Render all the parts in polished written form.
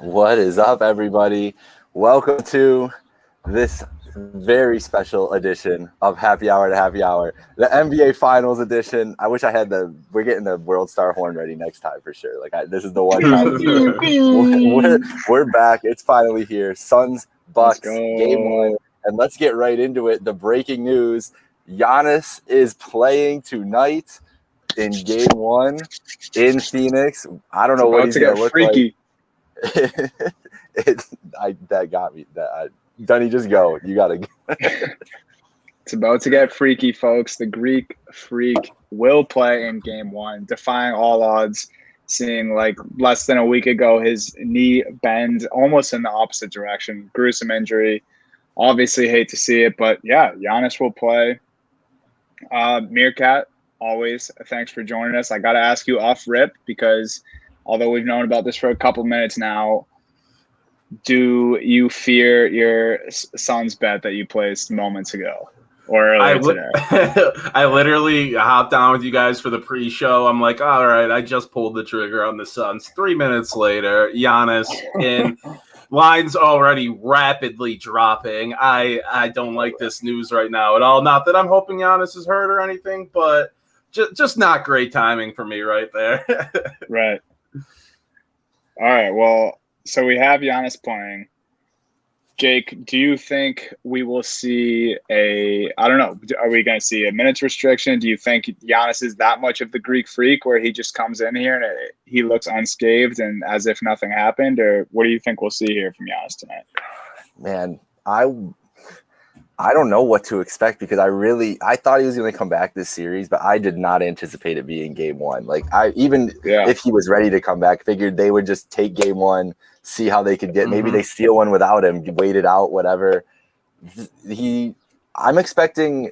What is up, everybody? Welcome to this very special edition of Happy Hour to Happy Hour, the NBA Finals edition. I wish I had we're getting the World Star horn ready next time for sure. This is the one time of year. We're back. It's finally here. Suns, Bucks, game one. And let's get right into it. The breaking news, Giannis is playing tonight in game one in Phoenix. I don't know what he's going to look like. That got me. Dunny, just go. You gotta go. It's about to get freaky, folks. The Greek Freak will play in game one, defying all odds. Seeing less than a week ago, his knee bend almost in the opposite direction. Gruesome injury. Obviously, hate to see it, but yeah, Giannis will play. Meerkat, always thanks for joining us. I got to ask you off rip because although we've known about this for a couple minutes now, do you fear your son's bet that you placed moments ago or earlier today? I literally hopped on with you guys for the pre-show. I'm like, all right, I just pulled the trigger on the Suns. 3 minutes later, Giannis in lines already rapidly dropping. I don't like this news right now at all. Not that I'm hoping Giannis is hurt or anything, but just not great timing for me right there. Right. All right, well, so we have Giannis playing. Jake, do you think we will see I don't know, are we going to see a minutes restriction? Do you think Giannis is that much of the Greek Freak where he just comes in here and he looks unscathed and as if nothing happened? Or what do you think we'll see here from Giannis tonight? Man, I don't know what to expect because I thought he was going to come back this series, but I did not anticipate it being game one. If he was ready to come back, figured they would just take game one, see how they could get. Maybe they steal one without him, wait it out, whatever. I'm expecting,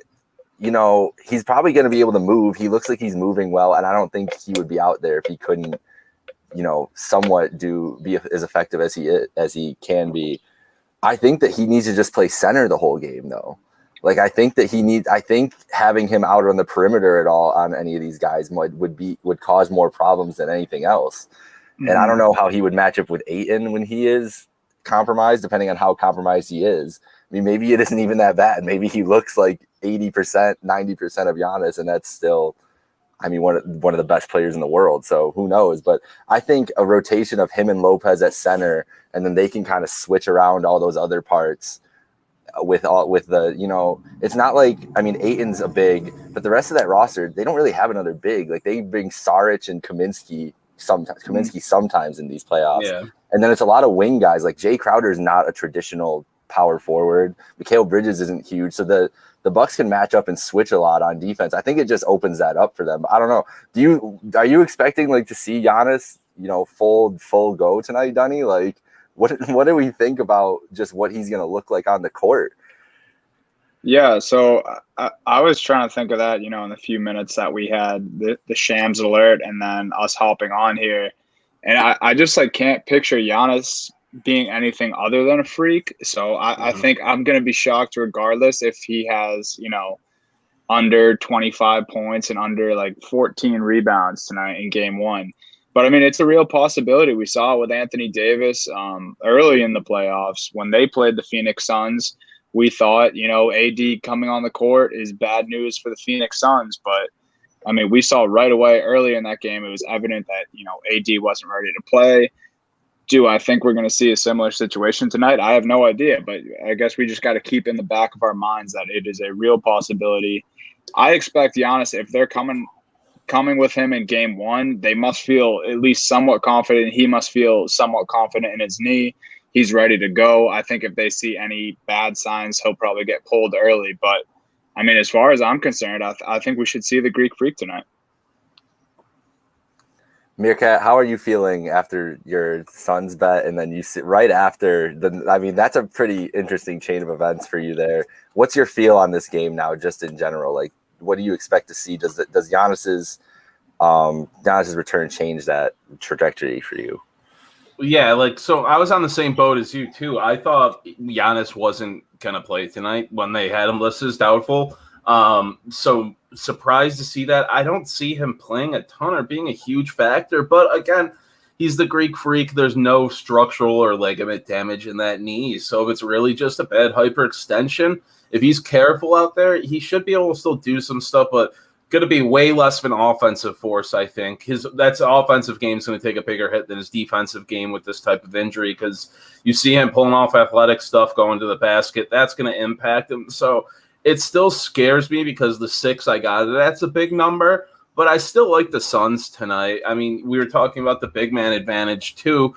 he's probably going to be able to move. He looks like he's moving well, and I don't think he would be out there if he couldn't, somewhat be as effective as he can be. I think that he needs to just play center the whole game, though. I think having him out on the perimeter at all on any of these guys would cause more problems than anything else. Mm-hmm. And I don't know how he would match up with Ayton when he is compromised, depending on how compromised he is. I mean, maybe it isn't even that bad. Maybe he looks like 80%, 90% of Giannis, and that's still, one of the best players in the world. So who knows? But I think a rotation of him and Lopez at center, and then they can kind of switch around all those other parts with the, it's not like, Ayton's a big, but the rest of that roster, they don't really have another big. They bring Saric and Kaminsky sometimes in these playoffs. Yeah. And then it's a lot of wing guys. Jay Crowder is not a traditional power forward. Mikal Bridges isn't huge. So the Bucks can match up and switch a lot on defense. I think it just opens that up for them. I don't know. Are you expecting to see Giannis, full go tonight, Dunny? What do we think about just what he's going to look like on the court? Yeah, so I was trying to think of that, in the few minutes that we had the Shams alert and then us hopping on here. And I just can't picture Giannis being anything other than a freak. So I think I'm going to be shocked regardless if he has, under 25 points and under 14 rebounds tonight in game one. But it's a real possibility. We saw it with Anthony Davis early in the playoffs when they played the Phoenix Suns. We thought, AD coming on the court is bad news for the Phoenix Suns. But, we saw right away early in that game, it was evident that, AD wasn't ready to play. Do I think we're going to see a similar situation tonight? I have no idea. But I guess we just got to keep in the back of our minds that it is a real possibility. I expect Giannis, if they're coming with him in game one, they must feel at least somewhat confident. He must feel somewhat confident in his knee. He's ready to go. I think if they see any bad signs, he'll probably get pulled early. But, as far as I'm concerned, I think we should see the Greek Freak tonight. Meerkat, how are you feeling after your Suns bet? And then you sit right after that's a pretty interesting chain of events for you there. What's your feel on this game now, just in general? What do you expect to see? Does Giannis's return change that trajectory for you? Yeah, so I was on the same boat as you too. I thought Giannis wasn't gonna play tonight when they had him listed as doubtful. So surprised to see that. I don't see him playing a ton or being a huge factor, but again, he's the Greek freak. There's no structural or ligament damage in that knee. So if it's really just a bad hyperextension, if he's careful out there, he should be able to still do some stuff, but going to be way less of an offensive force, I think. That's offensive game is going to take a bigger hit than his defensive game with this type of injury, because you see him pulling off athletic stuff, going to the basket. That's going to impact him. So it still scares me because the 6 I got, that's a big number. But I still like the Suns tonight. I mean, we were talking about the big man advantage too.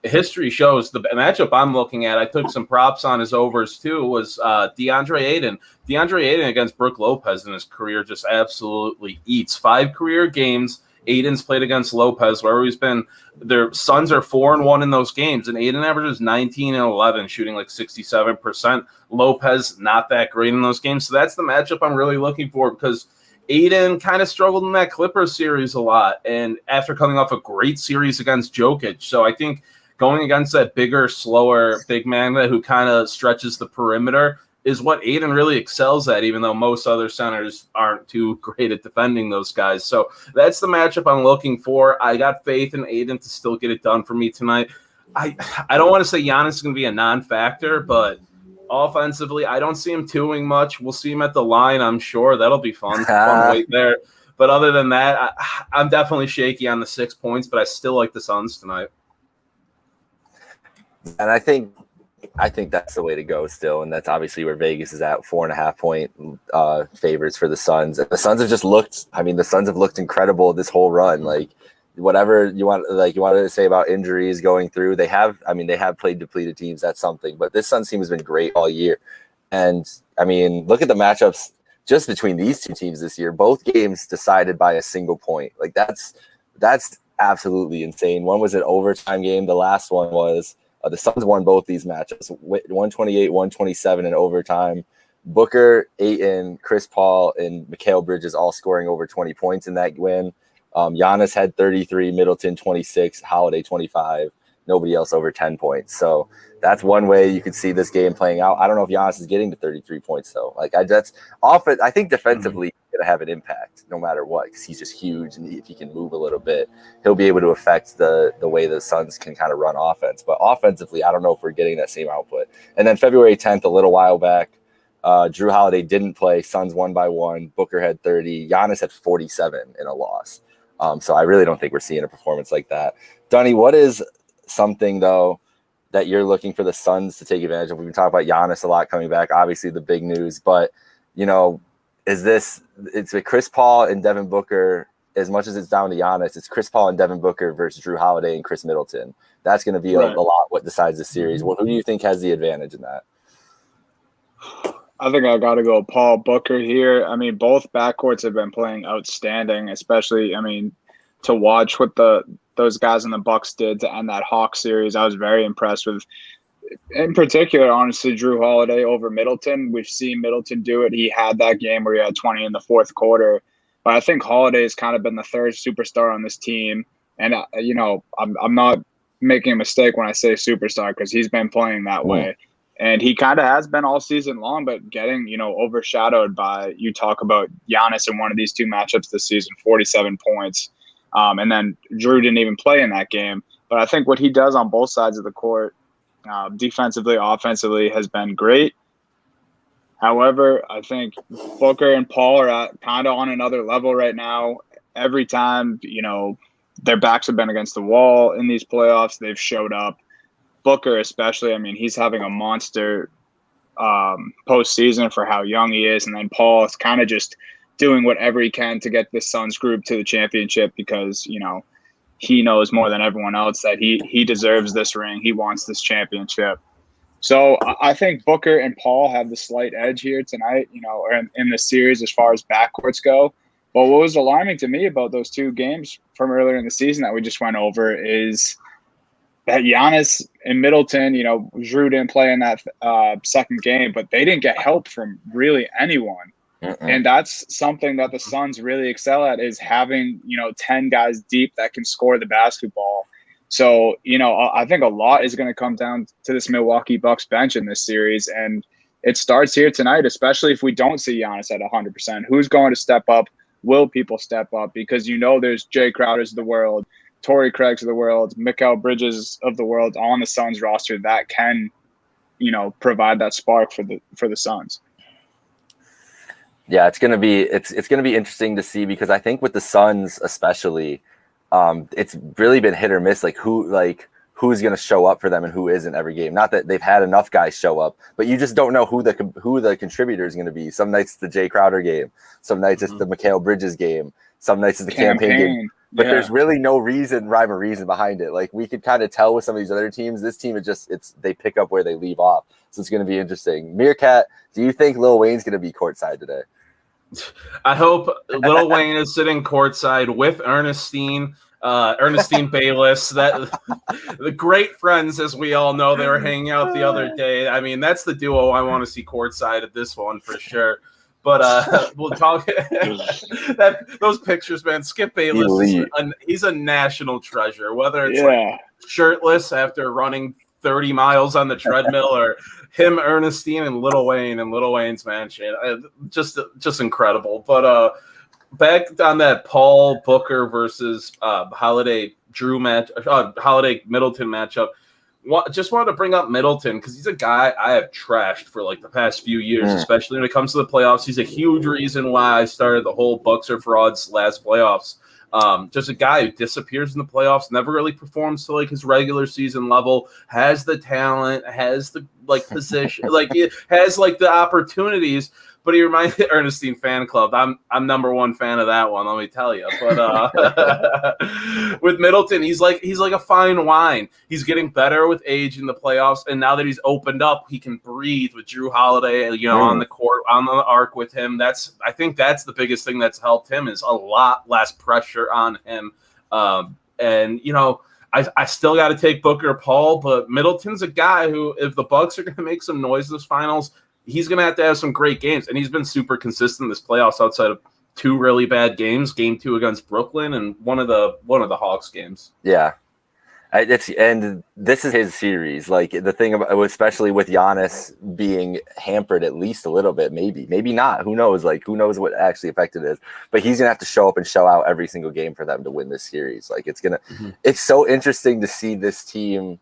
History shows the matchup I'm looking at, I took some props on his overs too, was DeAndre Ayton. DeAndre Ayton against Brook Lopez in his career just absolutely eats. 5 career games Ayton's played against Lopez, where he's been. Their Suns are 4-1 in those games, and Ayton averages 19 and 11, shooting like 67%. Lopez not that great in those games. So that's the matchup I'm really looking for, because Ayton kind of struggled in that Clippers series a lot, and after coming off a great series against Jokic. So I think going against that bigger, slower big man who kind of stretches the perimeter is what Ayton really excels at, even though most other centers aren't too great at defending those guys. So that's the matchup I'm looking for. I got faith in Ayton to still get it done for me tonight. I don't want to say Giannis is going to be a non-factor, but offensively, I don't see him doing much. We'll see him at the line, I'm sure. That'll be fun. Fun wait there. But other than that, I'm definitely shaky on the 6 points, but I still like the Suns tonight. And I think that's the way to go still, and that's obviously where Vegas is at, 4.5 point favorites for the Suns. And the Suns have just looked. I mean, the Suns have looked incredible this whole run. Like, whatever you wanted to say about injuries going through, they have played depleted teams. That's something, but this Suns team has been great all year. And I mean, look at the matchups just between these two teams this year. Both games decided by a single point. Like, that's absolutely insane. One was an overtime game. The last one was the Suns won both these matchups, 128-127 in overtime. Booker, Ayton, Chris Paul, and Mikal Bridges all scoring over 20 points in that win. Giannis had 33, Middleton 26, Holiday 25, nobody else over 10 points. So that's one way you could see this game playing out. I don't know if Giannis is getting to 33 points though. Like, that's often, I think defensively he's going to have an impact no matter what, because he's just huge, and if he can move a little bit, he'll be able to affect the way the Suns can kind of run offense. But offensively, I don't know if we're getting that same output. And then February 10th, a little while back, Drew Holiday didn't play. Suns won by 1. Booker had 30. Giannis had 47 in a loss. So I really don't think we're seeing a performance like that. Dunny, what is something, though, that you're looking for the Suns to take advantage of? We've been talking about Giannis a lot coming back, obviously the big news. But, it's with Chris Paul and Devin Booker, as much as it's down to Giannis, it's Chris Paul and Devin Booker versus Drew Holiday and Chris Middleton. That's going to be a lot what decides the series. Who do you think has the advantage in that? I think I got to go Paul Booker here. I mean, both backcourts have been playing outstanding, especially, I mean, to watch what those guys in the Bucks did to end that Hawks series. I was very impressed with, in particular, honestly, Drew Holiday over Middleton. We've seen Middleton do it. He had that game where he had 20 in the fourth quarter. But I think Holiday has kind of been the third superstar on this team. And, I'm not making a mistake when I say superstar, because he's been playing that way. And he kind of has been all season long, but getting, overshadowed by, you talk about Giannis in one of these two matchups this season, 47 points. And then Drew didn't even play in that game. But I think what he does on both sides of the court, defensively, offensively, has been great. However, I think Booker and Paul are kind of on another level right now. Every time, their backs have been against the wall in these playoffs, they've showed up. Booker especially, I mean, he's having a monster postseason for how young he is. And then Paul is kind of just doing whatever he can to get this Suns group to the championship, because, he knows more than everyone else that he deserves this ring. He wants this championship. So I think Booker and Paul have the slight edge here tonight, or in the series as far as backcourts go. But what was alarming to me about those two games from earlier in the season that we just went over is that Giannis and Middleton, Drew didn't play in that second game, but they didn't get help from really anyone. And that's something that the Suns really excel at, is having, 10 guys deep that can score the basketball. So, I think a lot is going to come down to this Milwaukee Bucks bench in this series. And it starts here tonight, especially if we don't see Giannis at 100%. Who's going to step up? Will people step up? Because, there's Jay Crowder's of the world. Torrey Craig's of the world, Mikal Bridges of the world on the Suns roster that can, provide that spark for the Suns. Yeah, it's gonna be interesting to see, because I think with the Suns especially, it's really been hit or miss, who's gonna show up for them and who isn't every game. Not that they've had enough guys show up, but you just don't know who the contributor is gonna be. Some nights it's the Jay Crowder game, some nights it's the Mikal Bridges game, some nights it's the campaign game. But there's really no rhyme or reason behind it. Like, we could kind of tell with some of these other teams, this team they pick up where they leave off. So it's gonna be interesting. Meerkat, do you think Lil Wayne's gonna be courtside today? I hope Lil Wayne is sitting courtside with Ernestine Bayless. That the great friends, as we all know, they were hanging out the other day. I mean, that's the duo I want to see courtside at this one for sure. But we'll talk those pictures, man. Skip Bayless, he's a national treasure. Whether it's like shirtless after running 30 miles on the treadmill, or him, Ernestine, and Lil Wayne and Lil Wayne's mansion, just incredible. But back on that Paul Booker versus Holiday Middleton matchup. Just wanted to bring up Middleton because he's a guy I have trashed for like the past few years, especially when it comes to the playoffs. He's a huge reason why I started the whole Bucks are frauds last playoffs. Just a guy who disappears in the playoffs, never really performs to like his regular season level, has the talent, has the position, it has the opportunities. But he reminds me, Ernestine fan club. I'm number one fan of that one, let me tell you. But with Middleton, he's like a fine wine. He's getting better with age in the playoffs, and now that he's opened up, he can breathe with Drew Holiday, on the court, on the arc with him. I think that's the biggest thing that's helped him, is a lot less pressure on him. And I still got to take Booker Paul, but Middleton's a guy who, if the Bucks are going to make some noise this finals, he's going to have some great games. And he's been super consistent this playoffs outside of two really bad games, game 2 against Brooklyn and one of the Hawks games. Yeah. And this is his series. Like, the thing about, especially with Giannis being hampered at least a little bit, maybe not. Who knows? Who knows what actually effective it is? But he's gonna have to show up and show out every single game for them to win this series. It's so interesting to see this team.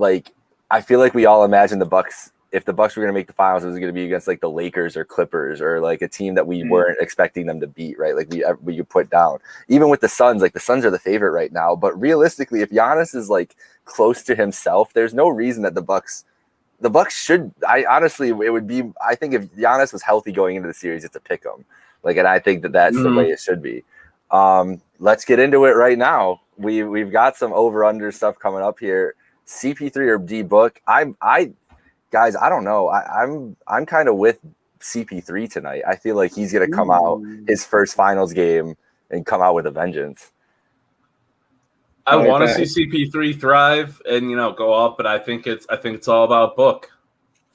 I feel like we all imagine the Bucks. If the Bucks were going to make the finals, it was going to be against the Lakers or Clippers, or a team that we weren't expecting them to beat, right? We could put down. Even with the Suns, the Suns are the favorite right now. But realistically, if Giannis is close to himself, there's no reason that the Bucks should. It would be. I think if Giannis was healthy going into the series, it's a pick 'em. And I think that's the way it should be. Let's get into it right now. We've got some over/under stuff coming up here. CP3 or D Book? Guys, I don't know. I'm kind of with CP3 tonight. I feel like he's going to come out his first finals game and come out with a vengeance. I want to see CP3 thrive and go up, but I think it's all about Book.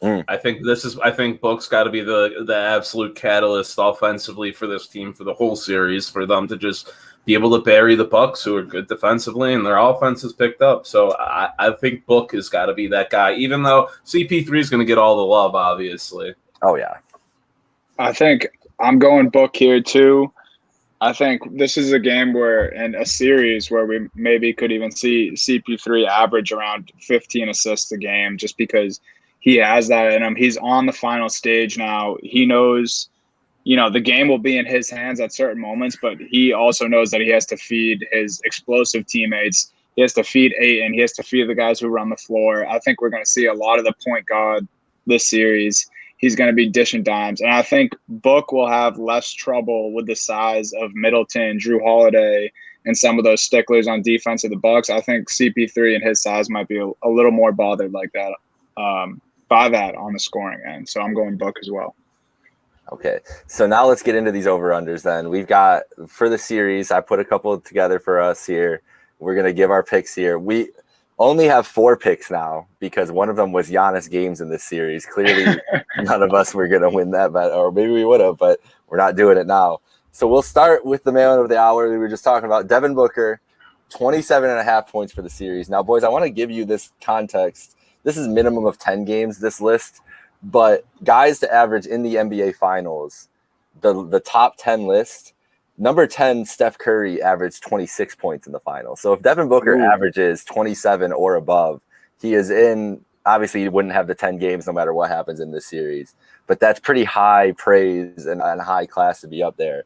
I think Book's got to be the absolute catalyst offensively for this team for the whole series, for them to just be able to bury the Bucks, who are good defensively, and their offense is picked up. So I think Book has got to be that guy, even though CP3 is going to get all the love, obviously. Oh, yeah. I think I'm going Book here, too. I think this is a game in a series where we maybe could even see CP3 average around 15 assists a game, just because he has that in him. He's on the final stage now. He knows the game will be in his hands at certain moments, but he also knows that he has to feed his explosive teammates. He has to feed Ayton. He has to feed the guys who run the floor. I think we're going to see a lot of the point guard this series. He's going to be dishing dimes. And I think Book will have less trouble with the size of Middleton, Drew Holiday, and some of those sticklers on defense of the Bucks. I think CP3 and his size might be a little more bothered like that by that on the scoring end. So I'm going Book as well. Okay, so now let's get into these over-unders then. We've got, for the series, I put a couple together for us here. We're going to give our picks here. We only have 4 picks now because one of them was Giannis games in this series. Clearly, none of us were going to win that bet, or maybe we would have, but we're not doing it now. So we'll start with the man of the hour we were just talking about, Devin Booker, 27.5 points for the series. Now, boys, I want to give you this context. This is minimum of 10 games, this list. But guys to average in the NBA Finals, the top 10 list, Number 10, Steph Curry averaged 26 points in the final. So if Devin Booker averages 27 or above, he is in. Obviously, he wouldn't have the 10 games no matter what happens in this series. But that's pretty high praise and high class to be up there.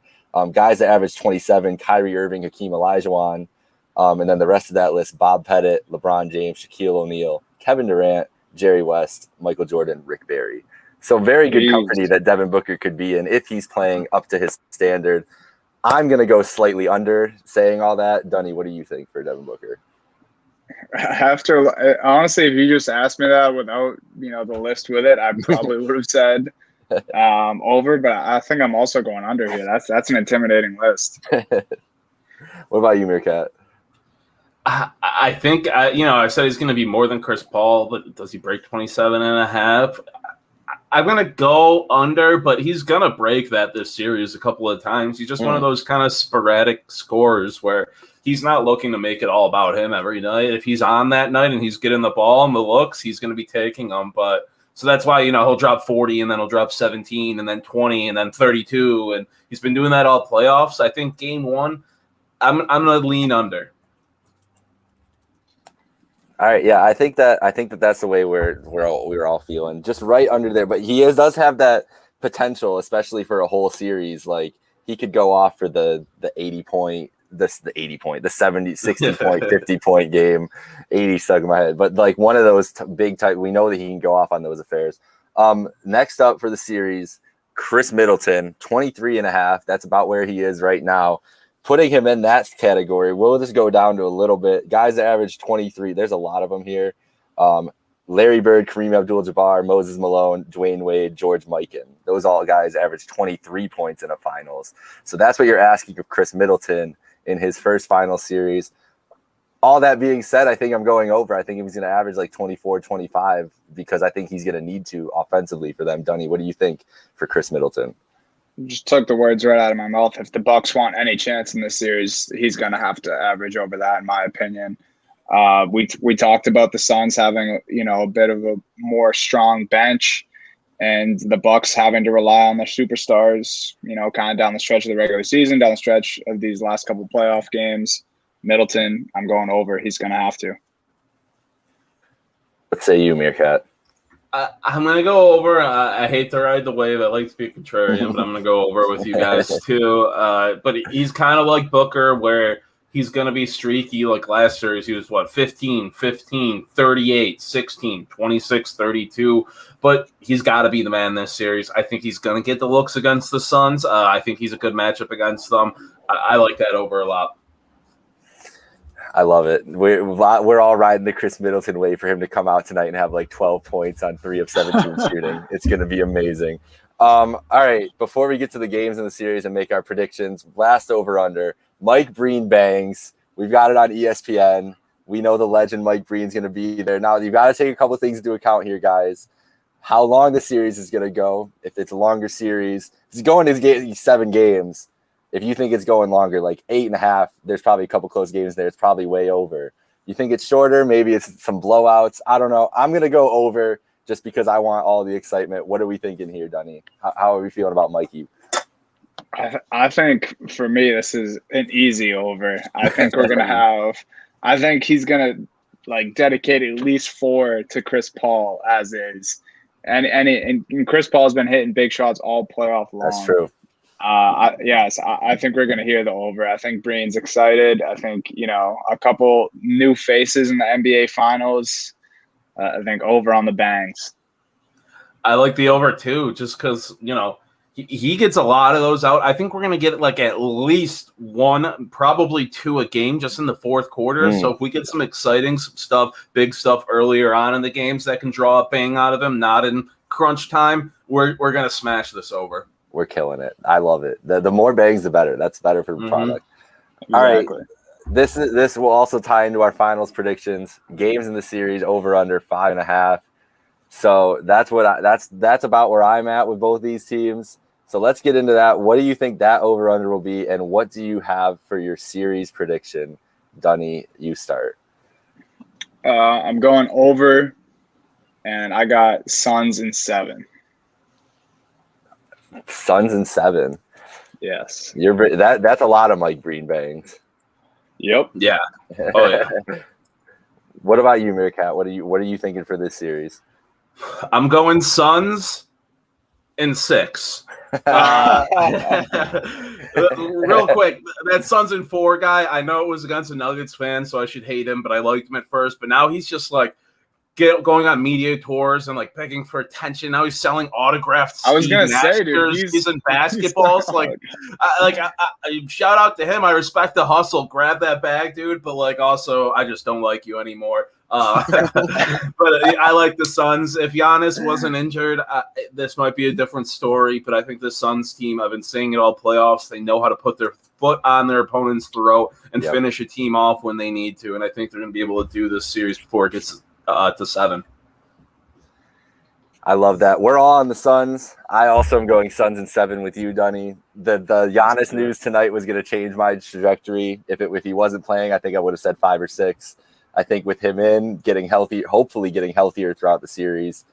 Guys that average 27, Kyrie Irving, Hakeem Olajuwon, and then the rest of that list, Bob Pettit, LeBron James, Shaquille O'Neal, Kevin Durant, Jerry West, Michael Jordan, Rick Barry. So very good company that Devin Booker could be in if he's playing up to his standard. I'm going to go slightly under saying all that. Dunny, what do you think for Devin Booker? Honestly, if you just asked me that without, the list with it, I probably would have said over, but I think I'm also going under here. That's an intimidating list. What about you, Meerkat? I think, I said he's going to be more than Chris Paul, but does he break 27 and a half? I'm going to go under, but he's going to break that this series a couple of times. He's just one of those kind of sporadic scorers where he's not looking to make it all about him every night. If he's on that night and he's getting the ball and the looks, he's going to be taking them. So that's why, he'll drop 40 and then he'll drop 17 and then 20 and then 32. And he's been doing that all playoffs. I think game one, I'm going to lean under. All right, yeah, I think that's the way we're all feeling, just right under there. But he does have that potential, especially for a whole series. Like he could go off for the 80 point, the 70, 60 point, 50 point game. 80 stuck in my head, but like one of those big type. We know that he can go off on those affairs. Next up for the series, Chris Middleton, 23 and a half. That's about where he is right now. Putting him in that category, we'll just go down to a little bit. Guys that average 23, there's a lot of them here. Larry Bird, Kareem Abdul-Jabbar, Moses Malone, Dwayne Wade, George Mikan. Those all guys average 23 points in a finals. So that's what you're asking of Chris Middleton in his first final series. All that being said, I think I'm going over. I think he's going to average like 24, 25 because I think he's going to need to offensively for them. Dunny, what do you think for Chris Middleton? Just took the words right out of my mouth. If the Bucks want any chance in this series, he's going to have to average over that, in my opinion. We talked about the Suns having a bit of a more strong bench, and the Bucks having to rely on their superstars. Kind of down the stretch of the regular season, down the stretch of these last couple playoff games. Middleton, I'm going over. He's going to have to. What say you, Meerkat? I'm going to go over. I hate to ride the wave. I like to be contrarian, but I'm going to go over with you guys too. But he's kind of like Booker where he's going to be streaky. Like last series, he was 15, 15, 38, 16, 26, 32. But he's got to be the man this series. I think he's going to get the looks against the Suns. I think he's a good matchup against them. I like that over a lot. I love it. We're all riding the Chris Middleton wave for him to come out tonight and have like 12 points on 3 of 17 shooting. It's going to be amazing. All right, before we get to the games in the series and make our predictions, last over-under, Mike Breen bangs. We've got it on ESPN. We know the legend Mike Breen's going to be there. Now, you've got to take a couple things into account here, guys. How long the series is going to go. If it's a longer series, it's going to 7 games. If you think it's going longer, like 8.5, there's probably a couple close games there. It's probably way over. You think it's shorter? Maybe it's some blowouts. I don't know. I'm going to go over just because I want all the excitement. What are we thinking here, Dunny? How are we feeling about Mikey? I think for me, this is an easy over. I think we're going to have – I think he's going to dedicate at least 4 to Chris Paul as is. And Chris Paul's been hitting big shots all playoff long. That's true. I think we're going to hear the over. I think Breen's excited. I think, a couple new faces in the NBA Finals. I think over on the bangs. I like the over too, just because, he gets a lot of those out. I think we're going to get at least 1, probably 2 a game just in the fourth quarter. So if we get some exciting stuff, big stuff earlier on in the games that can draw a bang out of him, not in crunch time, we're going to smash this over. We're killing it. I love it. The more bangs, the better. That's better for the product. All right. This will also tie into our finals predictions. Games in the series over under 5.5. So that's that's about where I'm at with both these teams. So let's get into that. What do you think that over under will be, and what do you have for your series prediction? Dunny, you start. I'm going over, and I got Suns in 7. Suns in 7. Yes. That's a lot of Mike Breen bangs. Yep. Yeah. Oh yeah. What about you, Meerkat? What are you thinking for this series? I'm going Suns in 6. Real quick, that Suns in 4 guy, I know it was against a Nuggets fan, so I should hate him, but I liked him at first. But now he's just like going on media tours and like begging for attention. Now he's selling autographed I was gonna Steve say, Nash dude, jerseys and basketballs. Shout out to him. I respect the hustle. Grab that bag, dude. But like, also, I just don't like you anymore. But I like the Suns. If Giannis wasn't injured, this might be a different story. But I think the Suns team, I've been saying it all playoffs, they know how to put their foot on their opponent's throat and finish a team off when they need to. And I think they're going to be able to do this series before it gets to 7. I love that. We're all on the Suns. I also am going Suns in 7 with you, Dunny. The Giannis news tonight was going to change my trajectory. If he wasn't playing, I think I would have said 5 or 6. I think with him in, getting healthy, hopefully getting healthier throughout the series.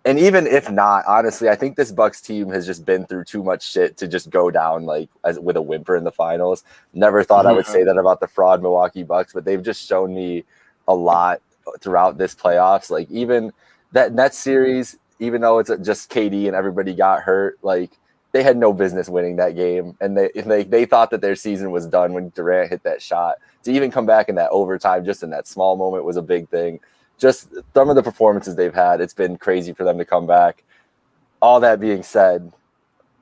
And even if not, honestly, I think this Bucks team has just been through too much shit to just go down with a whimper in the finals. Never thought I would say that about the fraud Milwaukee Bucks, but they've just shown me a lot throughout this playoffs. Like even that Nets series, even though it's just KD and everybody got hurt, like they had no business winning that game, and they thought that their season was done when Durant hit that shot. To even come back in that overtime, just in that small moment, was a big thing. Just some of the performances they've had, it's been crazy for them to come back. All that being said,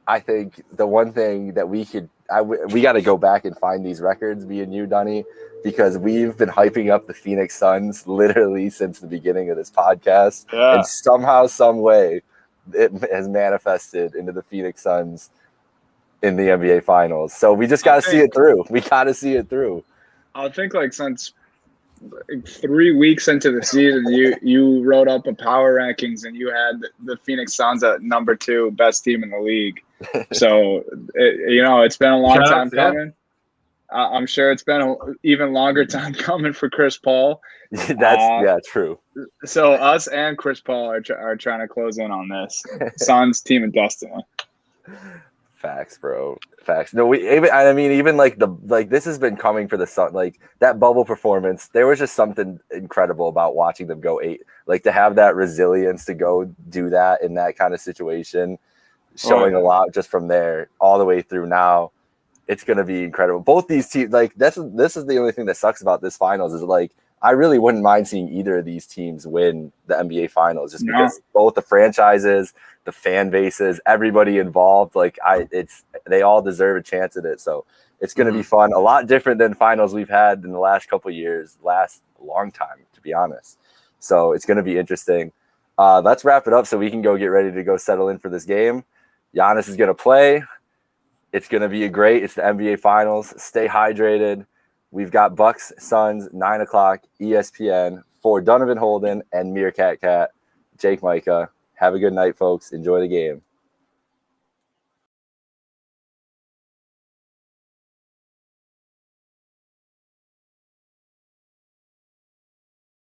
I think the one thing that we got to go back and find these records, me and you, Dunny, because we've been hyping up the Phoenix Suns literally since the beginning of this podcast. Yeah. And somehow, some way, it has manifested into the Phoenix Suns in the NBA Finals. So we just got to see it through. We got to see it through. I think since 3 weeks into the season, you wrote up a power rankings and you had the Phoenix Suns at number 2 best team in the league. So it's been a long time coming. I'm sure it's been an even longer time coming for Chris Paul. That's true. So us and Chris Paul are trying to close in on this Suns team of destiny. Facts, bro. Facts. No, this has been coming for the Sun. Like that bubble performance, there was just something incredible about watching them go 8. Like to have that resilience to go do that in that kind of situation, showing a lot just from there all the way through now. It's going to be incredible. Both these teams, this is the only thing that sucks about this finals is I really wouldn't mind seeing either of these teams win the NBA Finals just because both the franchises, the fan bases, everybody involved, they all deserve a chance at it. So it's going to be fun. A lot different than finals we've had in the last couple of years, last long time, to be honest. So it's going to be interesting. Let's wrap it up so we can go get ready to go settle in for this game. Giannis is going to play. It's going to be it's the NBA Finals. Stay hydrated. We've got Bucks, Suns, 9 o'clock, ESPN, for Donovan Holden and Meerkat Cat, Jake Micah. Have a good night, folks. Enjoy the game.